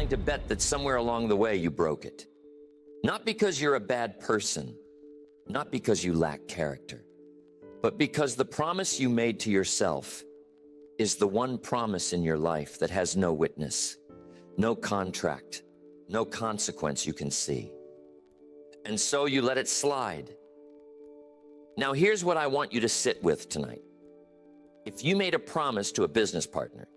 willing to bet that somewhere along the way you broke it. Not because you're a bad person, not because you lack character, but because the promise you made to yourself is the one promise in your life that has no witness, no contract, no consequence you can see. And so you let it slide. Now here's what I want you to sit with tonight. If you made a promise to a business partner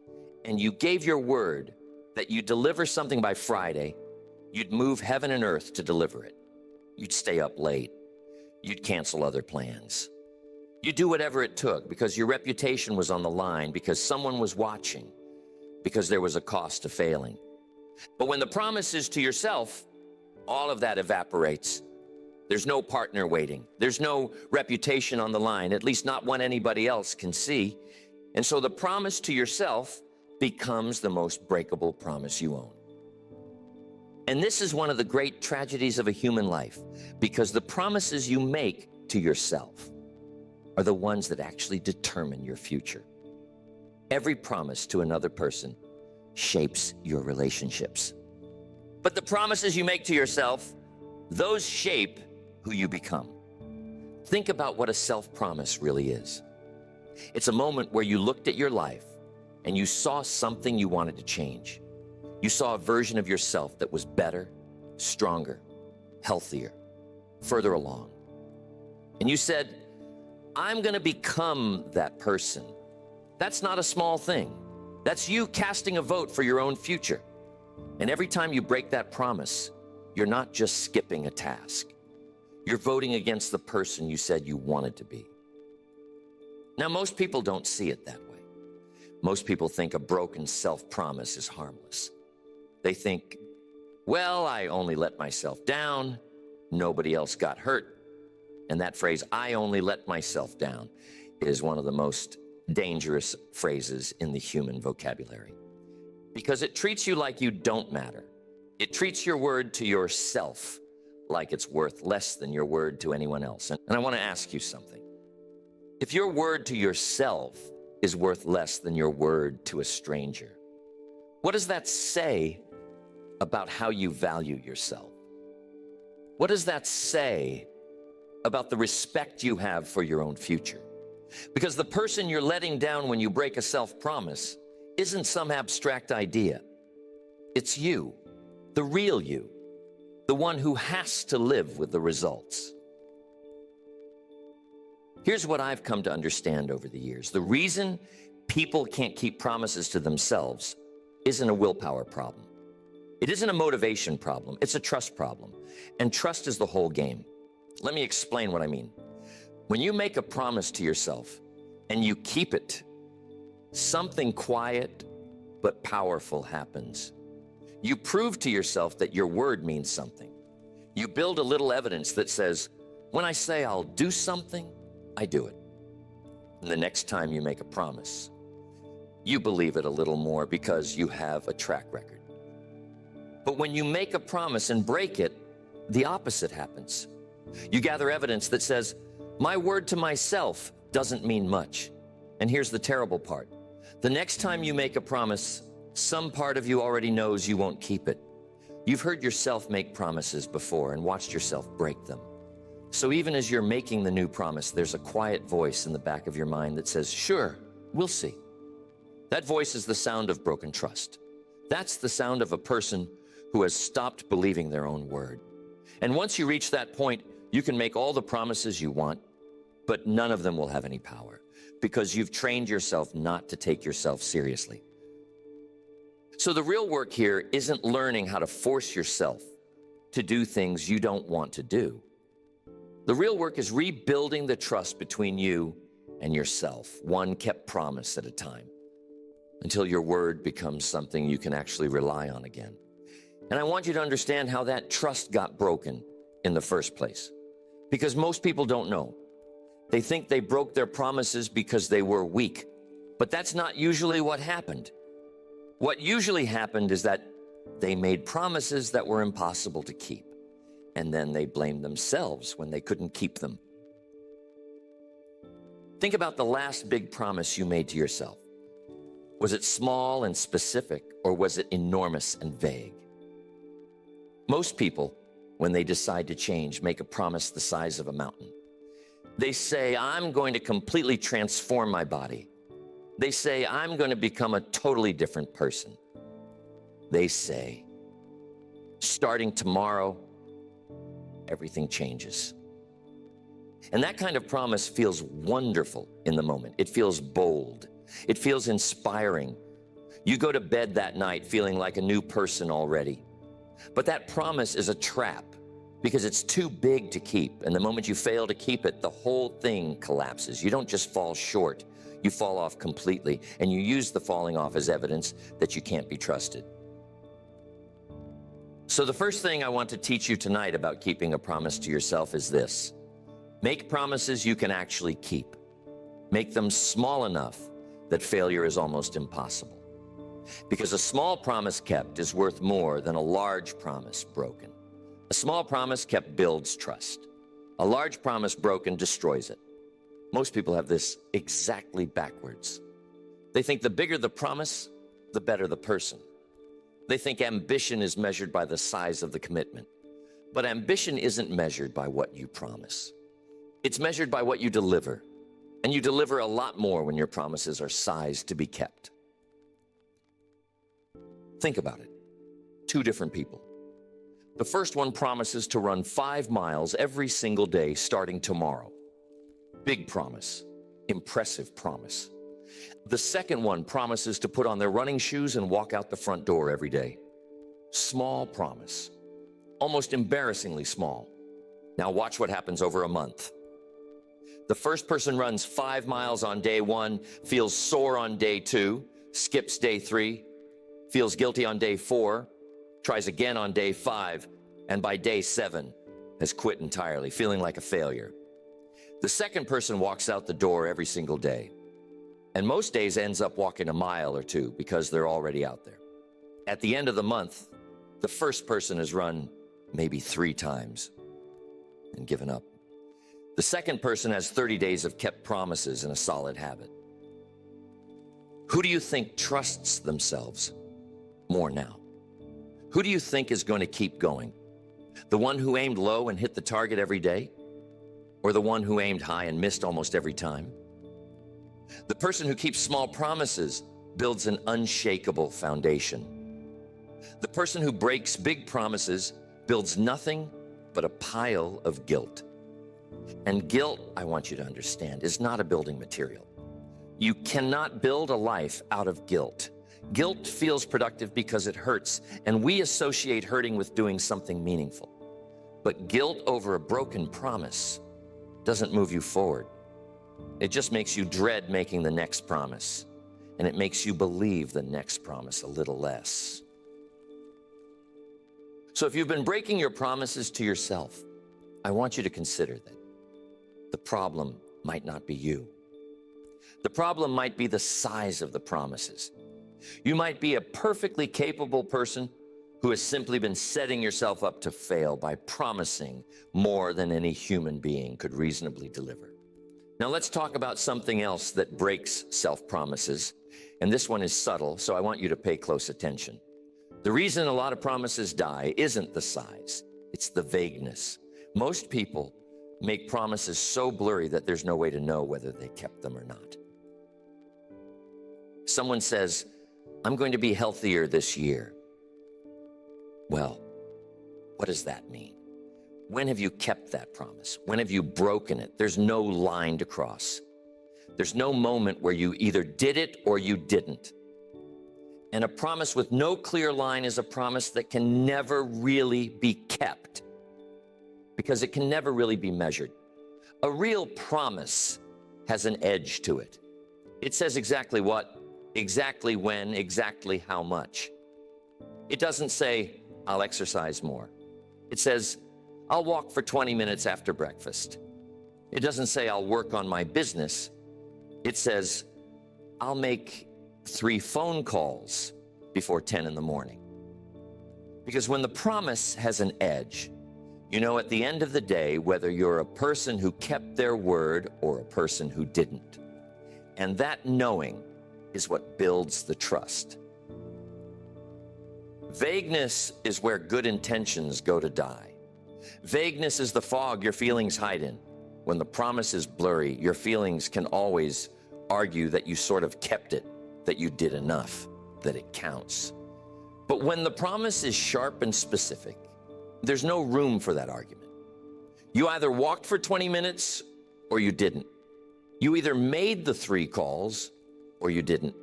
and you gave your word that you'd deliver something by Friday, you'd move heaven and earth to deliver it. You'd stay up late. You'd cancel other plans. You'd do whatever it took because your reputation was on the line, because someone was watching, because there was a cost to failing. But when the promise is to yourself, all of that evaporates. There's no partner waiting. There's no reputation on the line, at least not one anybody else can see. And so the promise to yourself becomes the most breakable promise you own. And this is one of the great tragedies of a human life, because the promises you make to yourself are the ones that actually determine your future. Every promise to another person shapes your relationships. But the promises you make to yourself, those shape who you become. Think about what a self-promise really is. It's a moment where you looked at your life and you saw something you wanted to change. You saw a version of yourself that was better, stronger, healthier, further along. And you said, I'm going to become that person. That's not a small thing. That's you casting a vote for your own future. And every time you break that promise, you're not just skipping a task. You're voting against the person you said you wanted to be. Now, most people don't see it that way. Most people think a broken self-promise is harmless. They think, well, I only let myself down. Nobody else got hurt. And that phrase, I only let myself down, is one of the most dangerous phrases in the human vocabulary, because it treats you like you don't matter. It treats your word to yourself like it's worth less than your word to anyone else. And I want to ask you something. If your word to yourself is worth less than your word to a stranger, what does that say about how you value yourself? What does that say about the respect you have for your own future? Because the person you're letting down when you break a self-promise isn't some abstract idea. It's you, the real you, the one who has to live with the results. Here's what I've come to understand over the years. The reason people can't keep promises to themselves isn't a willpower problem. It isn't a motivation problem. It's a trust problem. And trust is the whole game. Let me explain what I mean. When you make a promise to yourself and you keep it, something quiet but powerful happens. You prove to yourself that your word means something. You build a little evidence that says, when I say I'll do something, I do it. And the next time you make a promise, you believe it a little more because you have a track record. But when you make a promise and break it, the opposite happens. You gather evidence that says, my word to myself doesn't mean much. And here's the terrible part. The next time you make a promise, some part of you already knows you won't keep it. You've heard yourself make promises before and watched yourself break them. So even as you're making the new promise, there's a quiet voice in the back of your mind that says, sure, we'll see. That voice is the sound of broken trust. That's the sound of a person who has stopped believing their own word. And once you reach that point, you can make all the promises you want, but none of them will have any power because you've trained yourself not to take yourself seriously. So the real work here isn't learning how to force yourself to do things you don't want to do. The real work is rebuilding the trust between you and yourself, one kept promise at a time, until your word becomes something you can actually rely on again. And I want you to understand how that trust got broken in the first place, because most people don't know. They think they broke their promises because they were weak, but that's not usually what happened. What usually happened is that they made promises that were impossible to keep, and then they blamed themselves when they couldn't keep them. Think about the last big promise you made to yourself. Was it small and specific, or was it enormous and vague? Most people, when they decide to change, make a promise the size of a mountain. They say, I'm going to completely transform my body. They say, I'm going to become a totally different person. They say, starting tomorrow, everything changes. And that kind of promise feels wonderful in the moment. It feels bold. It feels inspiring. You go to bed that night feeling like a new person already. But that promise is a trap because it's too big to keep. And the moment you fail to keep it, the whole thing collapses. You don't just fall short, you fall off completely. And you use the falling off as evidence that you can't be trusted. So the first thing I want to teach you tonight about keeping a promise to yourself is this. Make promises you can actually keep. Make them small enough that failure is almost impossible. Because a small promise kept is worth more than a large promise broken. A small promise kept builds trust. A large promise broken destroys it. Most people have this exactly backwards. They think the bigger the promise, the better the person. They think ambition is measured by the size of the commitment. But ambition isn't measured by what you promise. It's measured by what you deliver. And you deliver a lot more when your promises are sized to be kept. Think about it. Two different people. The first one promises to run 5 miles every single day starting tomorrow. Big promise. Impressive promise. The second one promises to put on their running shoes and walk out the front door every day. Small promise. Almost embarrassingly small. Now watch what happens over a month. The first person runs 5 miles on day 1, feels sore on day 2, skips day 3, feels guilty on day 4, tries again on day 5, and by day 7 has quit entirely, feeling like a failure. The second person walks out the door every single day, and most days ends up walking a mile or 2 because they're already out there. At the end of the month, the first person has run maybe 3 times and given up. The second person has 30 days of kept promises and a solid habit. Who do you think trusts themselves more now? Who do you think is going to keep going? The one who aimed low and hit the target every day? Or the one who aimed high and missed almost every time? The person who keeps small promises builds an unshakable foundation. The person who breaks big promises builds nothing but a pile of guilt. And guilt, I want you to understand, is not a building material. You cannot build a life out of guilt. Guilt feels productive because it hurts, and we associate hurting with doing something meaningful. But guilt over a broken promise doesn't move you forward. It just makes you dread making the next promise, and it makes you believe the next promise a little less. So if you've been breaking your promises to yourself, I want you to consider that the problem might not be you. The problem might be the size of the promises. You might be a perfectly capable person who has simply been setting yourself up to fail by promising more than any human being could reasonably deliver. Now let's talk about something else that breaks self-promises, and this one is subtle, so I want you to pay close attention. The reason a lot of promises die isn't the size, it's the vagueness. Most people make promises so blurry that there's no way to know whether they kept them or not. Someone says, I'm going to be healthier this year. Well, what does that mean? When have you kept that promise? When have you broken it? There's no line to cross. There's no moment where you either did it or you didn't. And a promise with no clear line is a promise that can never really be kept because it can never really be measured. A real promise has an edge to it. It says exactly what, exactly when, exactly how much. It doesn't say, I'll exercise more. It says, I'll walk for 20 minutes after breakfast. It doesn't say I'll work on my business. It says, I'll make 3 phone calls before 10 in the morning. Because when the promise has an edge, you know at the end of the day whether you're a person who kept their word or a person who didn't. And that knowing is what builds the trust. Vagueness is where good intentions go to die. Vagueness is the fog your feelings hide in. When the promise is blurry, your feelings can always argue that you sort of kept it, that you did enough, that it counts. But when the promise is sharp and specific, there's no room for that argument. You either walked for 20 minutes or you didn't. You either made the 3 calls or you didn't.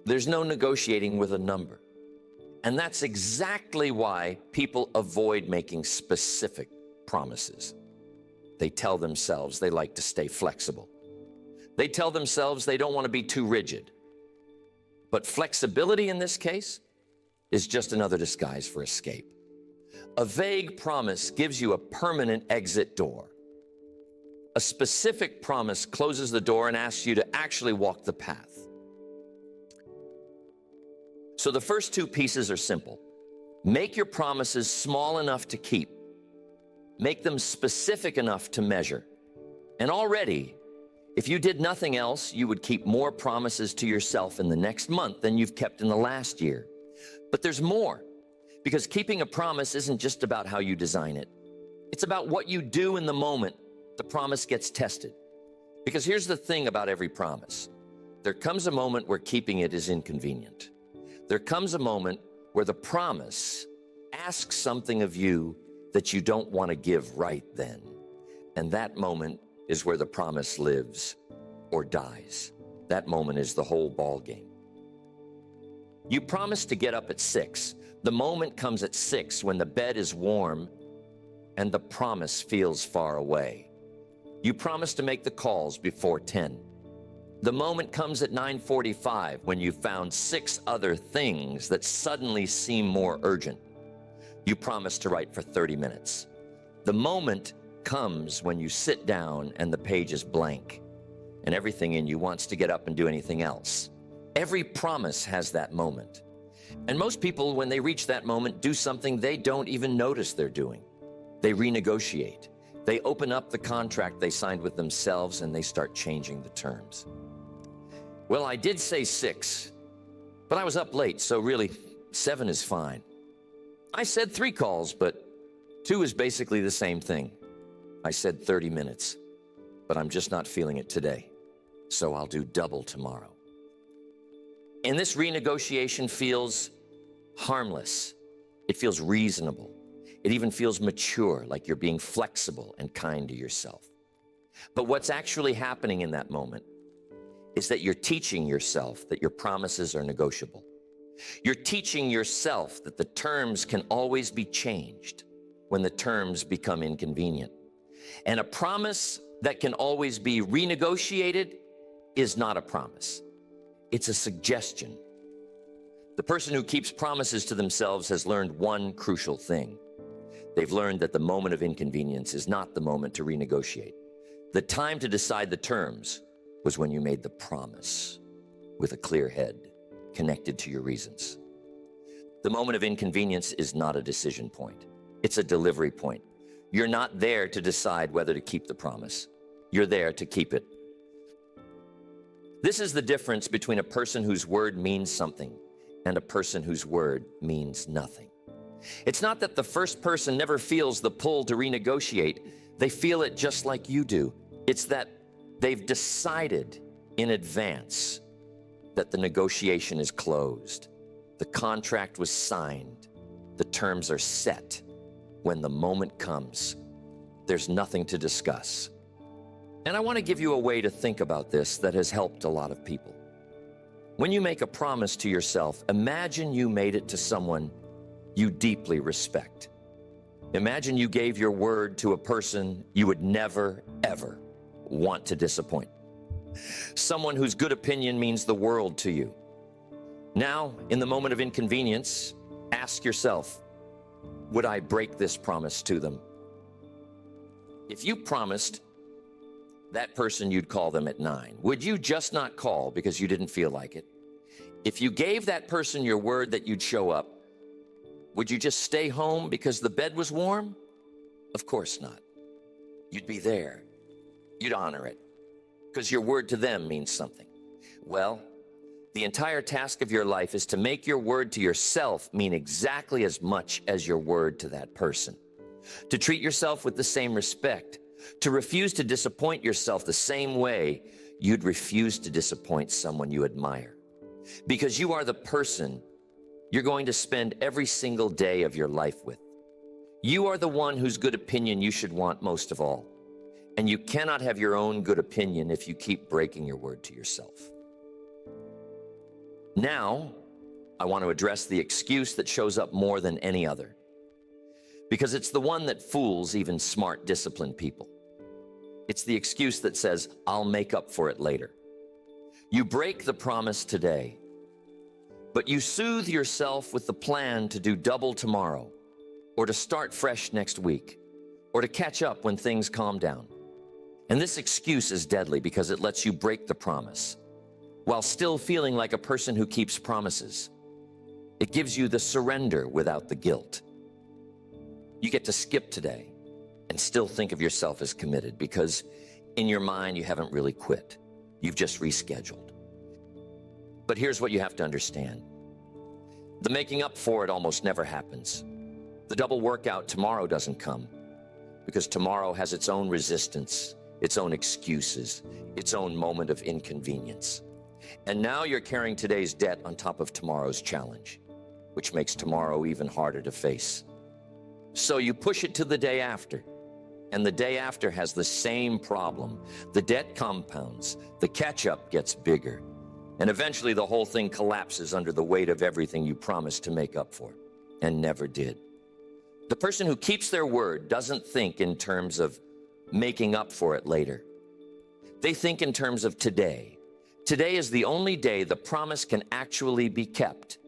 There's no negotiating with a number. And that's exactly why people avoid making specific promises. They tell themselves they like to stay flexible. They tell themselves they don't want to be too rigid. But flexibility in this case is just another disguise for escape. A vague promise gives you a permanent exit door. A specific promise closes the door and asks you to actually walk the path. So the first 2 pieces are simple. Make your promises small enough to keep. Make them specific enough to measure. And already, if you did nothing else, you would keep more promises to yourself in the next month than you've kept in the last year. But there's more, because keeping a promise isn't just about how you design it. It's about what you do in the moment the promise gets tested. Because here's the thing about every promise. There comes a moment where keeping it is inconvenient. There comes a moment where the promise asks something of you that you don't want to give right then. And that moment is where the promise lives or dies. That moment is the whole ball game. You promised to get up at 6. The moment comes at 6 when the bed is warm and the promise feels far away. You promised to make the calls before 10. The moment comes at 9:45 when you found 6 other things that suddenly seem more urgent. You promised to write for 30 minutes. The moment comes when you sit down and the page is blank and everything in you wants to get up and do anything else. Every promise has that moment. And most people, when they reach that moment, do something they don't even notice they're doing. They renegotiate. They open up the contract they signed with themselves and they start changing the terms. Well, I did say 6, but I was up late, so really 7 is fine. I said 3 calls, but 2 is basically the same thing. I said 30 minutes, but I'm just not feeling it today, so I'll do double tomorrow. And this renegotiation feels harmless. It feels reasonable. It even feels mature, like you're being flexible and kind to yourself. But what's actually happening in that moment is that you're teaching yourself that your promises are negotiable. You're teaching yourself that the terms can always be changed when the terms become inconvenient. And a promise that can always be renegotiated is not a promise. It's a suggestion. The person who keeps promises to themselves has learned one crucial thing. They've learned that the moment of inconvenience is not the moment to renegotiate. The time to decide the terms was when you made the promise with a clear head, connected to your reasons. The moment of inconvenience is not a decision point. It's a delivery point. You're not there to decide whether to keep the promise. You're there to keep it. This is the difference between a person whose word means something and a person whose word means nothing. It's not that the first person never feels the pull to renegotiate. They feel it just like you do. It's that they've decided in advance that the negotiation is closed. The contract was signed. The terms are set. When the moment comes, there's nothing to discuss. And I want to give you a way to think about this that has helped a lot of people. When you make a promise to yourself, imagine you made it to someone you deeply respect. Imagine you gave your word to a person you would never, ever want to disappoint. Someone whose good opinion means the world to you. Now, in the moment of inconvenience, ask yourself, would I break this promise to them? If you promised that person you'd call them at 9, would you just not call because you didn't feel like it? If you gave that person your word that you'd show up, would you just stay home because the bed was warm? Of course not. You'd be there. You'd honor it because your word to them means something. Well, The entire task of your life is to make your word to yourself mean exactly as much as your word to that person. To treat yourself with the same respect. To refuse to disappoint yourself the same way you'd refuse to disappoint someone you admire. Because you are the person you're going to spend every single day of your life with. You are the one whose good opinion you should want most of all. And you cannot have your own good opinion if you keep breaking your word to yourself. Now, I want to address the excuse that shows up more than any other. Because it's the one that fools even smart, disciplined people. It's the excuse that says, I'll make up for it later. You break the promise today, but you soothe yourself with the plan to do double tomorrow, or to start fresh next week, or to catch up when things calm down. And this excuse is deadly because it lets you break the promise, while still feeling like a person who keeps promises. It gives you the surrender without the guilt. You get to skip today and still think of yourself as committed because in your mind you haven't really quit. You've just rescheduled. But here's what you have to understand. The making up for it almost never happens. The double workout tomorrow doesn't come because tomorrow has its own resistance, its own excuses, its own moment of inconvenience. And now you're carrying today's debt on top of tomorrow's challenge, which makes tomorrow even harder to face. So you push it to the day after, and the day after has the same problem. The debt compounds, the catch-up gets bigger, and eventually the whole thing collapses under the weight of everything you promised to make up for, and never did. The person who keeps their word doesn't think in terms of making up for it later. They think in terms of today. Today is the only day the promise can actually be kept.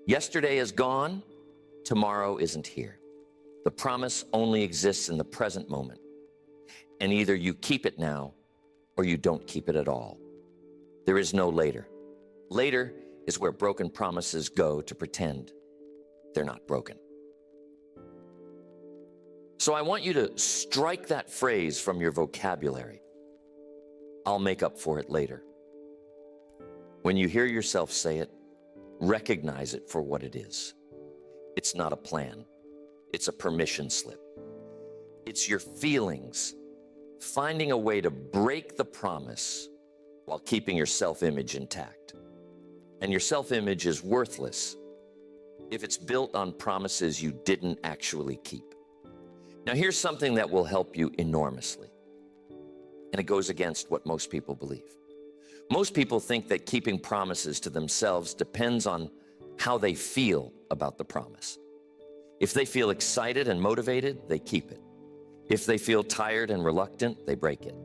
Yesterday is gone, tomorrow isn't here. The promise only exists in the present moment. And either you keep it now or you don't keep it at all. There is no later. Later is where broken promises go to pretend they're not broken. So I want you to strike that phrase from your vocabulary. I'll make up for it later. When you hear yourself say it, recognize it for what it is. It's not a plan. It's a permission slip. It's your feelings finding a way to break the promise while keeping your self-image intact. And your self-image is worthless if it's built on promises you didn't actually keep. Now here's something that will help you enormously. And it goes against what most people believe. Most people think that keeping promises to themselves depends on how they feel about the promise. If they feel excited and motivated, they keep it. If they feel tired and reluctant, they break it.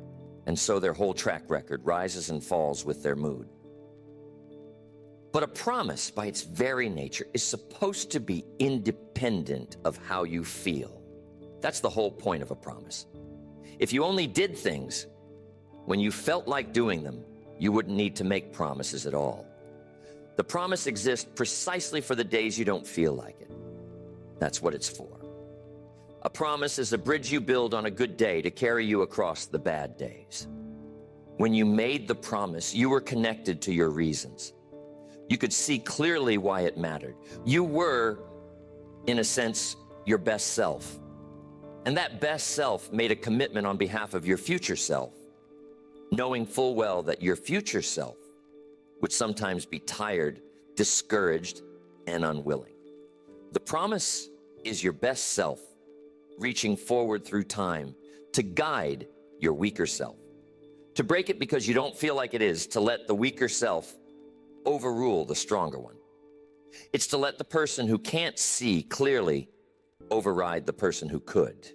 And so their whole track record rises and falls with their mood. But a promise, by its very nature, is supposed to be independent of how you feel. That's the whole point of a promise. If you only did things when you felt like doing them, you wouldn't need to make promises at all. The promise exists precisely for the days you don't feel like it. That's what it's for. A promise is a bridge you build on a good day to carry you across the bad days. When you made the promise, you were connected to your reasons. You could see clearly why it mattered. You were, in a sense, your best self. And that best self made a commitment on behalf of your future self, knowing full well that your future self would sometimes be tired, discouraged, and unwilling. The promise is your best self reaching forward through time to guide your weaker self. To break it because you don't feel like it is, to let the weaker self overrule the stronger one. It's to let the person who can't see clearly override the person who could.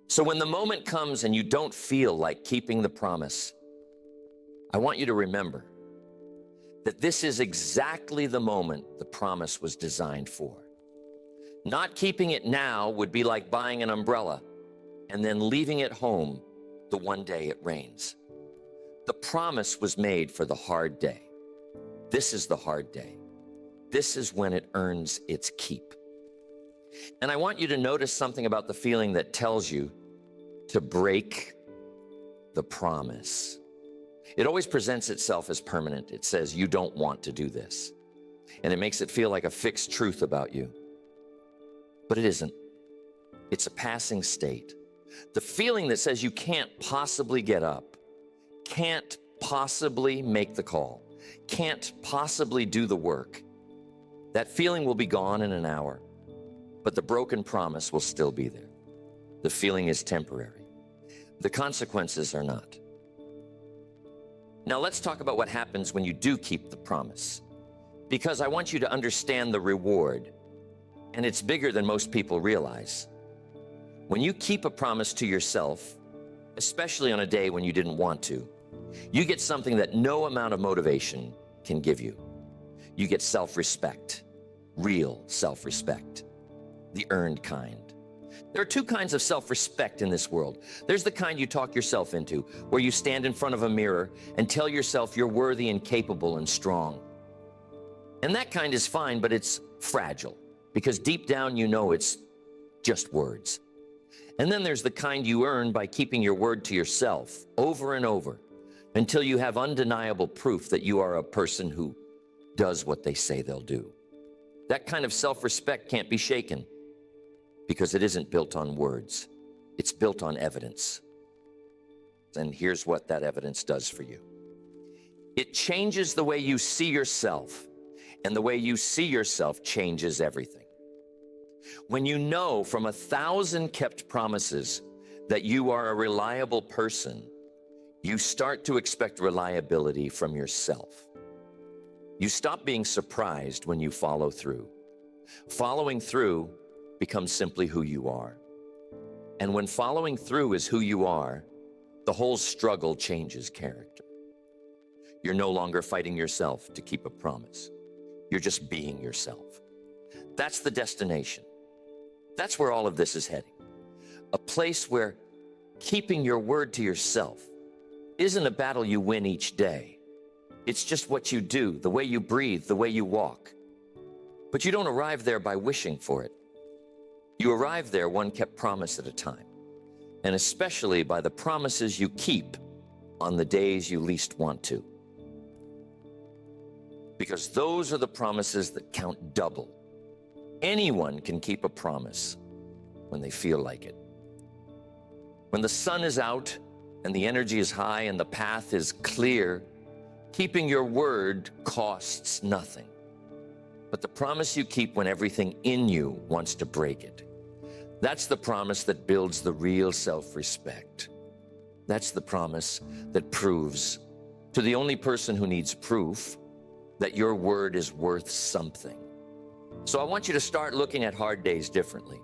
So when the moment comes and you don't feel like keeping the promise, I want you to remember that this is exactly the moment the promise was designed for. Not keeping it now would be like buying an umbrella and then leaving it home the one day it rains. The promise was made for the hard day. This is the hard day. This is when it earns its keep. And I want you to notice something about the feeling that tells you to break the promise. It always presents itself as permanent. It says, you don't want to do this. And it makes it feel like a fixed truth about you. But it isn't. It's a passing state. The feeling that says you can't possibly get up, can't possibly make the call, can't possibly do the work, that feeling will be gone in an hour, but the broken promise will still be there. The feeling is temporary. The consequences are not. Now let's talk about what happens when you do keep the promise, because I want you to understand the reward, and it's bigger than most people realize. When you keep a promise to yourself, especially on a day when you didn't want to, you get something that no amount of motivation can give you. You get self-respect, real self-respect, the earned kind. There are two kinds of self-respect in this world. There's the kind you talk yourself into, where you stand in front of a mirror and tell yourself you're worthy and capable and strong. And that kind is fine, but it's fragile, because deep down you know it's just words. And then there's the kind you earn by keeping your word to yourself over and over until you have undeniable proof that you are a person who does what they say they'll do. That kind of self-respect can't be shaken because it isn't built on words. It's built on evidence. And here's what that evidence does for you. It changes the way you see yourself, and the way you see yourself changes everything. When you know from 1,000 kept promises that you are a reliable person, you start to expect reliability from yourself. You stop being surprised when you follow through. Following through becomes simply who you are. And when following through is who you are, the whole struggle changes character. You're no longer fighting yourself to keep a promise. You're just being yourself. That's the destination. That's where all of this is heading. A place where keeping your word to yourself isn't a battle you win each day. It's just what you do, the way you breathe, the way you walk. But you don't arrive there by wishing for it. You arrive there one kept promise at a time, and especially by the promises you keep on the days you least want to. Because those are the promises that count double. Anyone can keep a promise when they feel like it. When the sun is out and the energy is high and the path is clear, keeping your word costs nothing. But the promise you keep when everything in you wants to break it, that's the promise that builds the real self-respect. That's the promise that proves to the only person who needs proof that your word is worth something. So I want you to start looking at hard days differently.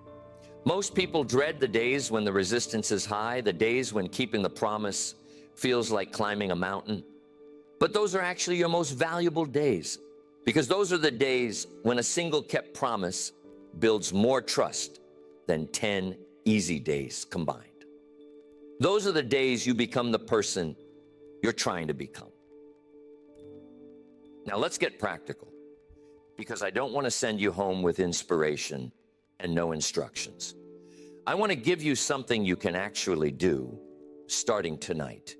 Most people dread the days when the resistance is high, the days when keeping the promise feels like climbing a mountain. But those are actually your most valuable days, because those are the days when a single kept promise builds more trust than 10 easy days combined. Those are the days you become the person you're trying to become. Now let's get practical, because I don't want to send you home with inspiration and no instructions. I want to give you something you can actually do starting tonight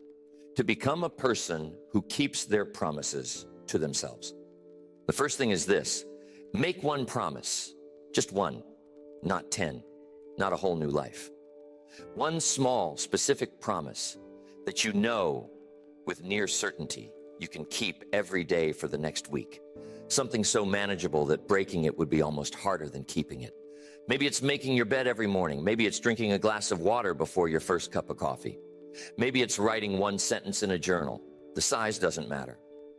to become a person who keeps their promises to themselves. The first thing is this: make one promise, just one, not 10, not a whole new life. One small, specific promise that you know with near certainty you can keep every day for the next week. Something so manageable that breaking it would be almost harder than keeping it. Maybe it's making your bed every morning. Maybe it's drinking a glass of water before your first cup of coffee. Maybe it's writing one sentence in a journal. The size doesn't matter.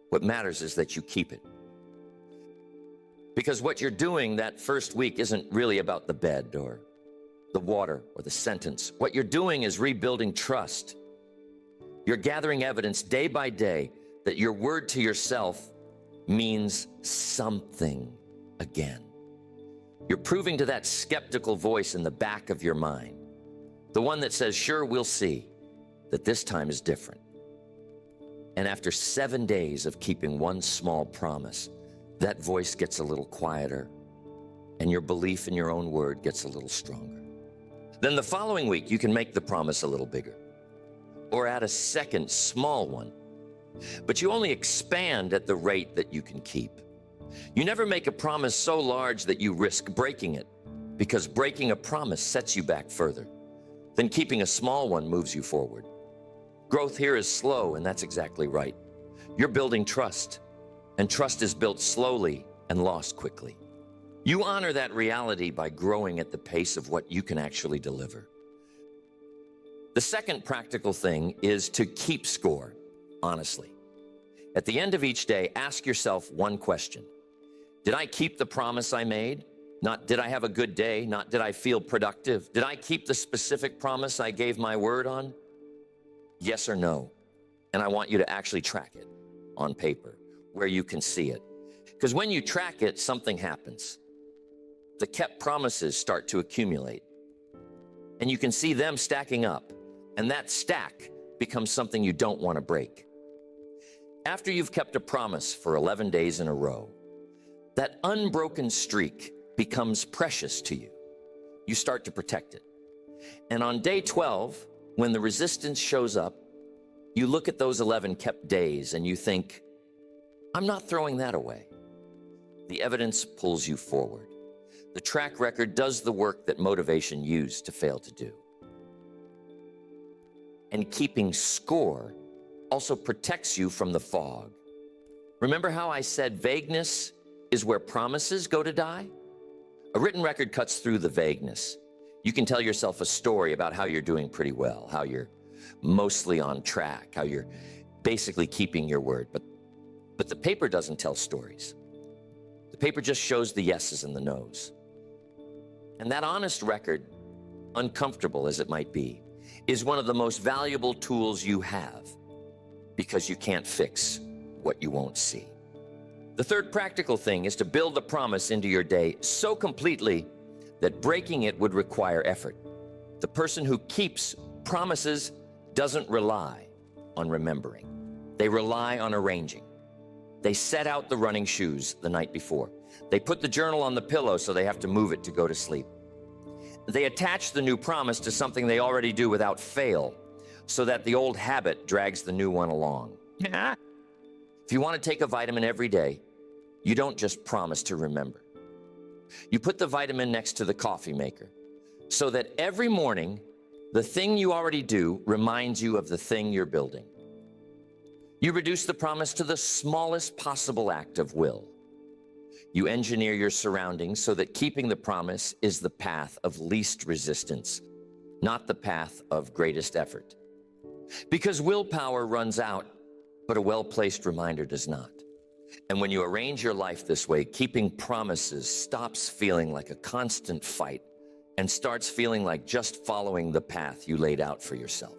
What matters is that you keep it. Because what you're doing that first week isn't really about the bed or the water or the sentence. What you're doing is rebuilding trust. You're gathering evidence day by day that your word to yourself means something again. You're proving to that skeptical voice in the back of your mind, the one that says, sure, we'll see, that this time is different. And after 7 days of keeping one small promise, that voice gets a little quieter, and your belief in your own word gets a little stronger. Then the following week, you can make the promise a little bigger, or add a second small one, But you only expand at the rate that you can keep. You never make a promise so large that you risk breaking it, because breaking a promise sets you back further. Then keeping a small one moves you forward. Growth here is slow, and that's exactly right. You're building trust, and trust is built slowly and lost quickly. You honor that reality by growing at the pace of what you can actually deliver. The second practical thing is to keep score, honestly. At the end of each day, ask yourself one question. Did I keep the promise I made? Not did I have a good day? Not did I feel productive? Did I keep the specific promise I gave my word on? Yes or no? And I want you to actually track it on paper where you can see it. Because when you track it, something happens. The kept promises start to accumulate. And you can see them stacking up. And that stack becomes something you don't want to break. After you've kept a promise for 11 days in a row, that unbroken streak becomes precious to you. You start to protect it. And on day 12, when the resistance shows up, you look at those 11 kept days and you think, I'm not throwing that away. The evidence pulls you forward. The track record does the work that motivation used to fail to do. And keeping score also protects you from the fog. Remember how I said vagueness is where promises go to die? A written record cuts through the vagueness. You can tell yourself a story about how you're doing pretty well, how you're mostly on track, how you're basically keeping your word. But the paper doesn't tell stories. The paper just shows the yeses and the nos. And that honest record, uncomfortable as it might be, is one of the most valuable tools you have, because you can't fix what you won't see. The third practical thing is to build the promise into your day so completely that breaking it would require effort. The person who keeps promises doesn't rely on remembering. They rely on arranging. They set out the running shoes the night before. They put the journal on the pillow so they have to move it to go to sleep. They attach the new promise to something they already do without fail, so that the old habit drags the new one along. If you want to take a vitamin every day, you don't just promise to remember. You put the vitamin next to the coffee maker, so that every morning, the thing you already do reminds you of the thing you're building. You reduce the promise to the smallest possible act of will. You engineer your surroundings so that keeping the promise is the path of least resistance, not the path of greatest effort. Because willpower runs out, but a well-placed reminder does not. And when you arrange your life this way, keeping promises stops feeling like a constant fight and starts feeling like just following the path you laid out for yourself.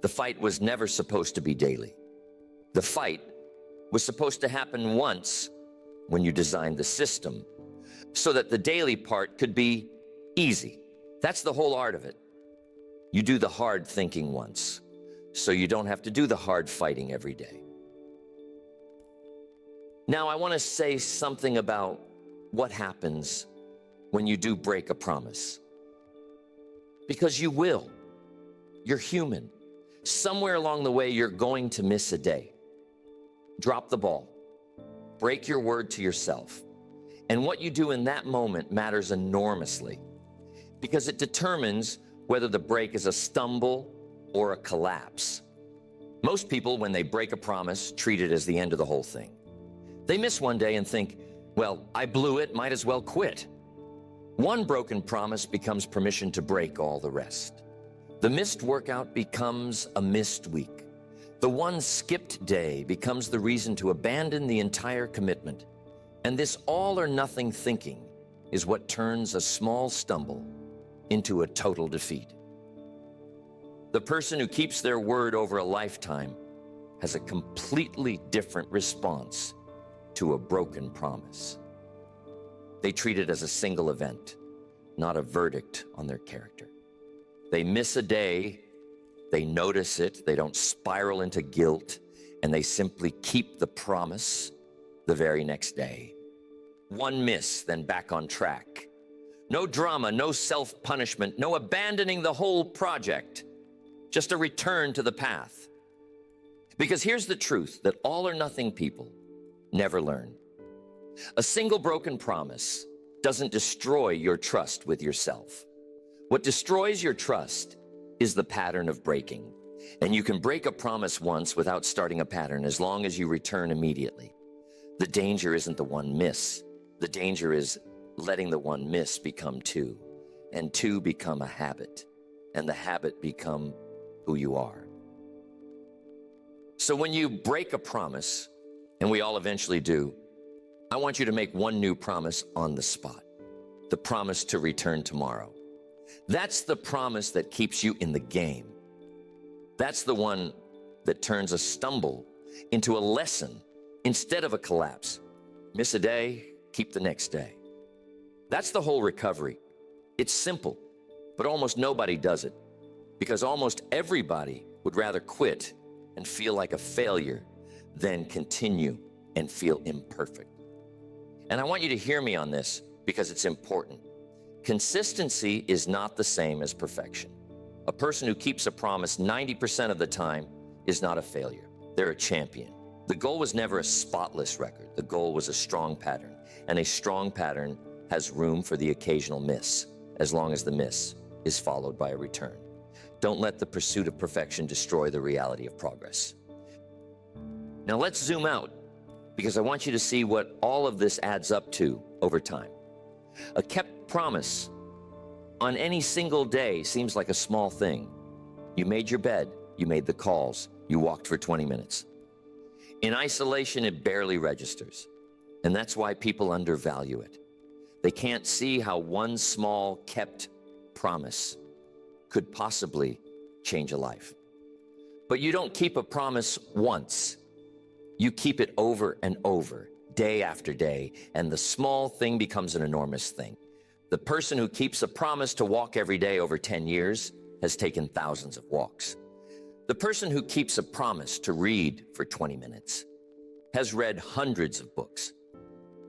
The fight was never supposed to be daily. The fight was supposed to happen once when you designed the system, so that the daily part could be easy. That's the whole art of it. You do the hard thinking once, so you don't have to do the hard fighting every day. Now, I want to say something about what happens when you do break a promise. Because you will. You're human. Somewhere along the way, you're going to miss a day. Drop the ball. Break your word to yourself. And what you do in that moment matters enormously, because it determines whether the break is a stumble or a collapse. Most people, when they break a promise, treat it as the end of the whole thing. They miss one day and think, well, I blew it, might as well quit. One broken promise becomes permission to break all the rest. The missed workout becomes a missed week. The one skipped day becomes the reason to abandon the entire commitment. And this all or nothing thinking is what turns a small stumble into a total defeat. The person who keeps their word over a lifetime has a completely different response to a broken promise. They treat it as a single event, not a verdict on their character. They miss a day, they notice it, they don't spiral into guilt, and they simply keep the promise the very next day. One miss, then back on track. No drama, no self-punishment, no abandoning the whole project, just a return to the path. Because here's the truth that all or nothing people never learn. A single broken promise doesn't destroy your trust with yourself. What destroys your trust is the pattern of breaking. And you can break a promise once without starting a pattern as long as you return immediately. The danger isn't the one miss. The danger is letting the one miss become two, and two become a habit, and the habit become who you are. So when you break a promise, and we all eventually do, I want you to make one new promise on the spot. The promise to return tomorrow. That's the promise that keeps you in the game. That's the one that turns a stumble into a lesson instead of a collapse. Miss a day, keep the next day. That's the whole recovery. It's simple, but almost nobody does it because almost everybody would rather quit and feel like a failure than continue and feel imperfect. And I want you to hear me on this because it's important. Consistency is not the same as perfection. A person who keeps a promise 90% of the time is not a failure. They're a champion. The goal was never a spotless record. The goal was a strong pattern. And a strong pattern has room for the occasional miss, as long as the miss is followed by a return. Don't let the pursuit of perfection destroy the reality of progress. Now let's zoom out, because I want you to see what all of this adds up to over time. A kept promise on any single day seems like a small thing. You made your bed, you made the calls, you walked for 20 minutes. In isolation, it barely registers. And that's why people undervalue it. They can't see how one small kept promise could possibly change a life. But you don't keep a promise once. You keep it over and over, day after day, and the small thing becomes an enormous thing. The person who keeps a promise to walk every day over 10 years has taken thousands of walks. The person who keeps a promise to read for 20 minutes has read hundreds of books.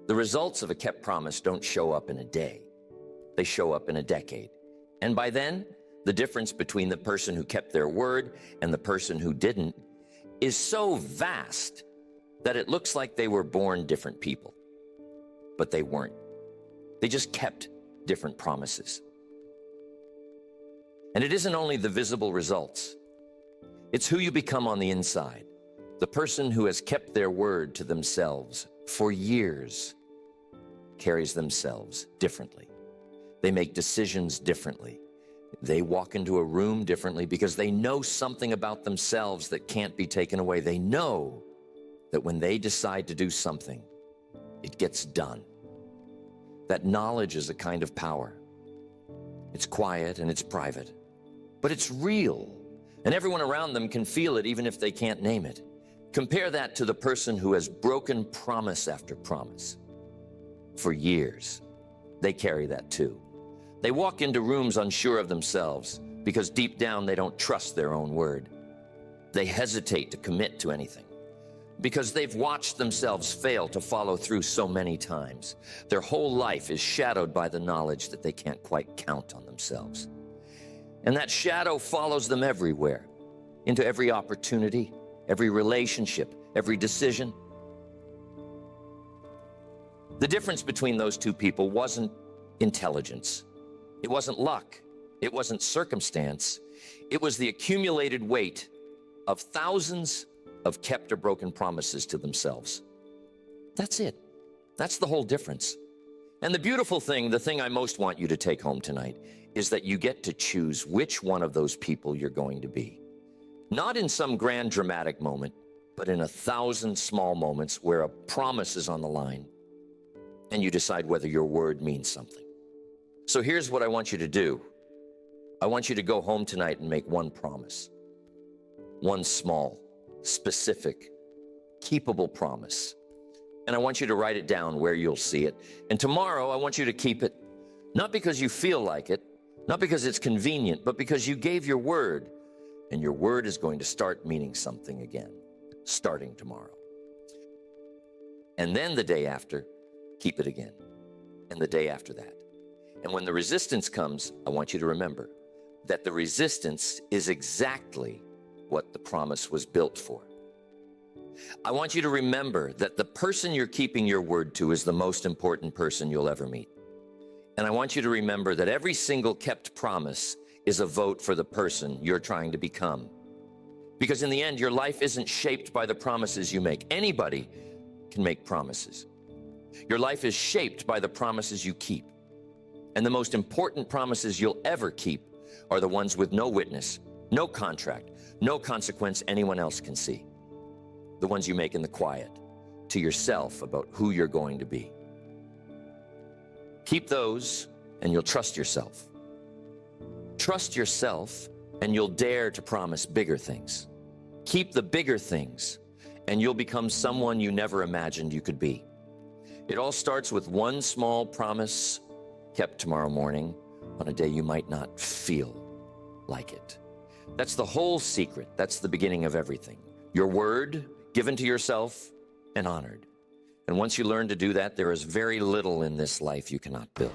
The results of a kept promise don't show up in a day. They show up in a decade. And by then, the difference between the person who kept their word and the person who didn't is so vast that it looks like they were born different people. But they weren't. They just kept different promises. And it isn't only the visible results. It's who you become on the inside. The person who has kept their word to themselves for years carries themselves differently. They make decisions differently. They walk into a room differently because they know something about themselves that can't be taken away. They know that when they decide to do something, it gets done. That knowledge is a kind of power. It's quiet and it's private, but it's real, and everyone around them can feel it even if they can't name it. Compare that to the person who has broken promise after promise for years. They carry that too. They walk into rooms unsure of themselves because deep down they don't trust their own word. They hesitate to commit to anything because they've watched themselves fail to follow through so many times. Their whole life is shadowed by the knowledge that they can't quite count on themselves. And that shadow follows them everywhere, into every opportunity, every relationship, every decision. The difference between those two people wasn't intelligence. It wasn't luck. It wasn't circumstance. It was the accumulated weight of thousands of kept or broken promises to themselves. That's it. That's the whole difference. And the beautiful thing, the thing I most want you to take home tonight, is that you get to choose which one of those people you're going to be. Not in some grand dramatic moment, but in 1,000 small moments where a promise is on the line and you decide whether your word means something. So here's what I want you to do. I want you to go home tonight and make one promise. One small, specific, keepable promise. And I want you to write it down where you'll see it. And tomorrow, I want you to keep it, not because you feel like it, not because it's convenient, but because you gave your word. And your word is going to start meaning something again, starting tomorrow. And then the day after, keep it again. And the day after that. And when the resistance comes, I want you to remember that the resistance is exactly what the promise was built for. I want you to remember that the person you're keeping your word to is the most important person you'll ever meet. And I want you to remember that every single kept promise is a vote for the person you're trying to become. Because in the end, your life isn't shaped by the promises you make. Anybody can make promises. Your life is shaped by the promises you keep. And the most important promises you'll ever keep are the ones with no witness, no contract, no consequence anyone else can see. The ones you make in the quiet, to yourself about who you're going to be. Keep those, and you'll trust yourself. Trust yourself, and you'll dare to promise bigger things. Keep the bigger things, and you'll become someone you never imagined you could be. It all starts with one small promise kept tomorrow morning on a day you might not feel like it. That's the whole secret. That's the beginning of everything. Your word given to yourself and honored. And once you learn to do that, there is very little in this life you cannot build.